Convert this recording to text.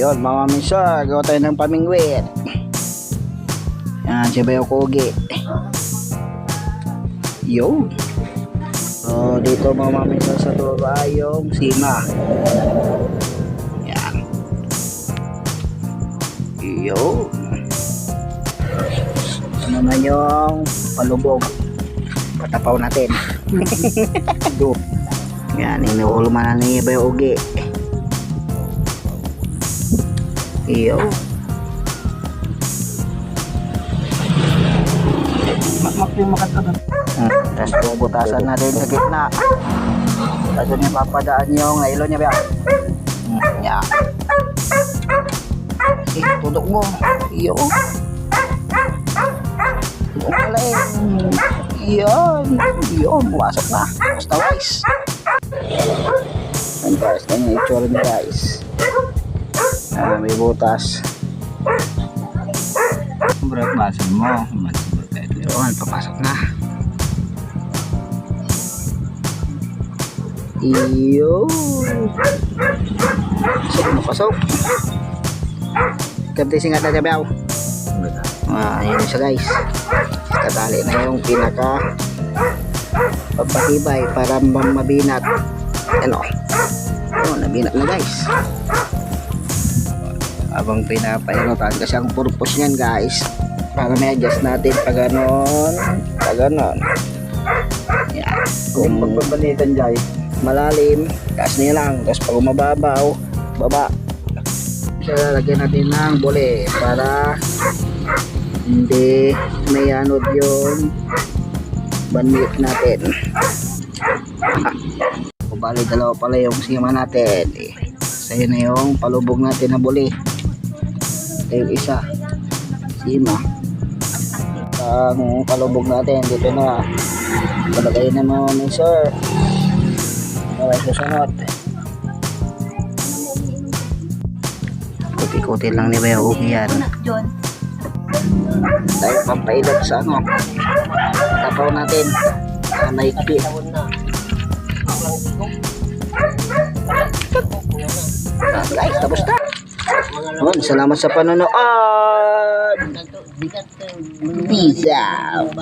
Ayun, mga minsan, gawa tayo ng pamingwit. Yan, si Bayo Kogi. Yo. So, dito mga minsan sa tuba yung sima. Yan. Yo. Ano na yung palubog. Patapaw natin. Do. Yan, inuulman na ni Bayo Kogi. Iyo. Tapos bubutasan natin sa gitna. Tapos yung papadaan yung ilo niya ba? Yan. Tudok mo. Iyo. Tudok mo lang. Yan. Yun. Bumasok na. Basta guys. Yan guys. Yan yung itsura niya guys. May butas. Berat basan mo. Yun, papasok na. Iyo. Pasok. Ganti singat na jabaw. Ayan siya guys. Katali na yung pinaka papatibay para mabinat. Ano? Oh, nabinat na guys. Abang pinapainotan kasi ang purpose niyan guys para may adjust natin pag ganon yan. Kung pagpapanitan dyan Malalim taas niya lang, tapos pag umababaw baba siya, lalagyan natin ng bole para hindi may anod yung banmit natin. Bali dalawa pala yung sima natin sa'yo na yung palubog natin na buli. Ito yung isa sima. Ang palubog natin dito na palagay na mga sir. Okay, susunod kuti-kuti lang ni Bayo Kogi yan. Tayo pampailog sa tapaw natin naikpi. Guys, tapos na. Salamat sa panonood. Peace out.